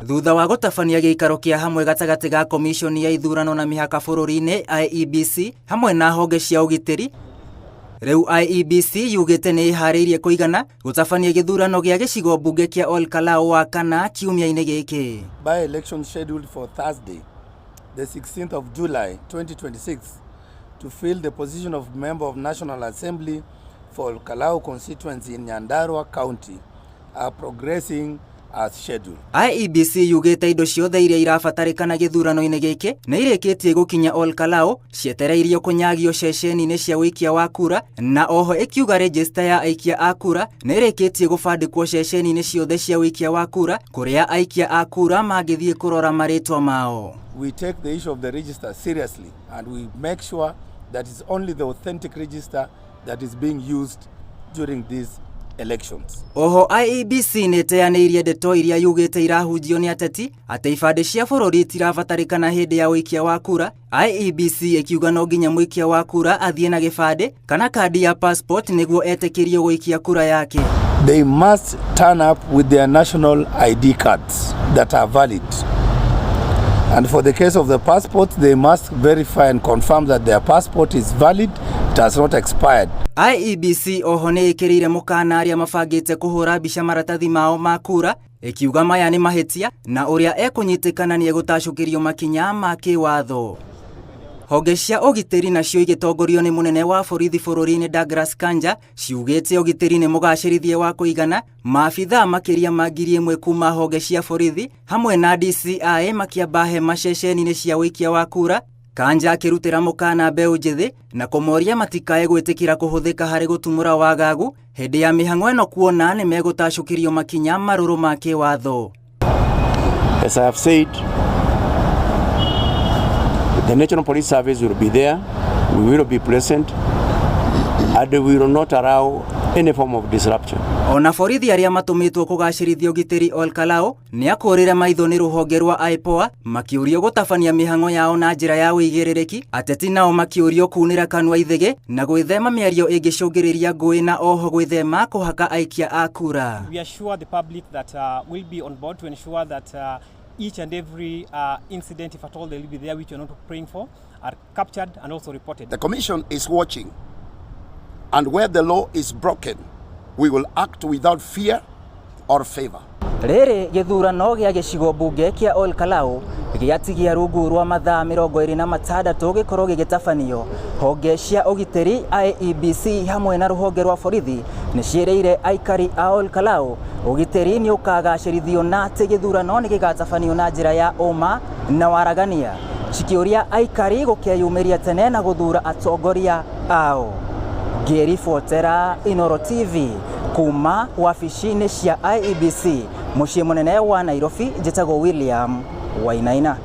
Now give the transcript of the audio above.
Thutha wa gũtabania gĩikaro kĩa hamwe gatagati ga komishoni ya ithurano na mĩhaka bũrũri-inĩ Iebc hamwe na honge cia ũgitĩri, rĩu Iebc yugĩte nĩ ĩharĩirie kũigana gũtabania gĩthurano gĩa gĩcigo mbunge kĩa Kalou wa kana kiumia-inĩ gĩkĩ. By election scheduled for Thursday, the 16th of July 2026, to fill the position of member of National Assembly for Kalou constituency in Nyandarua County are progressing as scheduled. Iebc yugĩte indo ciothe iria irabatarĩkana gĩthurano-inĩ gĩkĩ nĩ irĩkĩtie gũkinya Kalou, cietereirio kũnyagio ceceni-inĩ cia ũikia wa kura, na oho ĩkiuga register ya aikia a kura nĩ irĩkĩtie gũbandĩkwo ceceni-inĩ ciothe cia ũikia wa kura kũrĩa aikia a kura mangĩthiĩ kũrora marĩtwa mao. We take the issue of the register seriously and we make sure that it's only the authentic register that is being used during these elections. Oho Iebc nĩ ĩteanĩirie ndeto iria yugĩte irahunjio nĩ ateti atĩ ibandĩ cia bũrũri itirabatarĩkana hĩndĩ ya ũikia wa kura. Iebc ĩkiuga no nginya mũikia wa kura athiĩ na gĩbandĩ kana kandi ya passport nĩguo etĩkĩrio gũikia kura yake. They must turn up with their national ID cards that are valid. And for the case of the passport, they must verify and confirm that their passport is valid, it has not expired. Iebc oho nĩ ĩkĩrĩire mũkana arĩa mabangĩte kũhũra mbica maratathi mao ma kura, ĩkiuga maya nĩ mahĩtia na ũrĩa ekũnyitĩkana nĩ egũtacũkĩrio makinya ma kĩwatho. Honge cia ũgitĩri nacio igĩtongorio nĩ mũnene wa borithi bũrũri-inĩ Douglas Kanja ciugĩte ũgitĩri nĩ mũgacĩrithie wa kũigana, maabithaa makĩria ma 1,000 kuma honge cia borithi hamwe na DCI makĩamba hema ceceni-inĩ cia ũikia wa kura. Kanja akĩrutĩra mũkana mbeũ njĩthĩ na kũmoria matikae gwĩtĩkĩra kũhũthĩka harĩ gũtumũra wagagu hĩndĩ ya mĩhang'o ĩno kuona nĩ megũtacũkĩrio makinya marũrũ ma kĩwatho. As I have said, the National Police Service will be there, we will be present, and we will not allow any form of disruption. Ona borithi arĩa matũmĩtwo kũgacĩrithia ũgitĩri Kalou nĩ akũrĩre maitho nĩ rũhonge rwa IPOA makĩũrio gũtabania mĩhang'o yao na njĩra ya ũigĩrĩrĩki, ateti nao makĩũrio kunĩra kanua ithege na gwĩthema mĩario ĩngĩcũngĩrĩria ngũĩ na oho gwĩthema kũhaka aikia a kura. We assure the public that we'll be on board to ensure that each and every incident, if at all they will be there, which you're not praying for, are captured and also reported. The Commission is watching, and where the law is broken, we will act without fear or favor. Rĩrĩ gĩthurano gĩa gĩcigo mbunge kĩa Kalou gĩatigia rungu rwa mathaa 26 gĩkorwo gĩgĩtabanio. Honge cia ũgitĩri Iebc hamwe na rũhonge rwa borithi nĩ ciĩrĩire aikari a Kalou ũgitĩri nĩ ũkagacĩrithio na atĩ gĩthurano nĩ gĩgatabanio na njĩra ya ũma na waragania, cikĩũria aikari gũkĩyumĩria tene na gũthura atongoria ao. Ngĩribotera Inooro TV kuma wabici-inĩ cia Iebc mũciĩ mũnene wa Nairobi, njĩtagwo William Wainaina.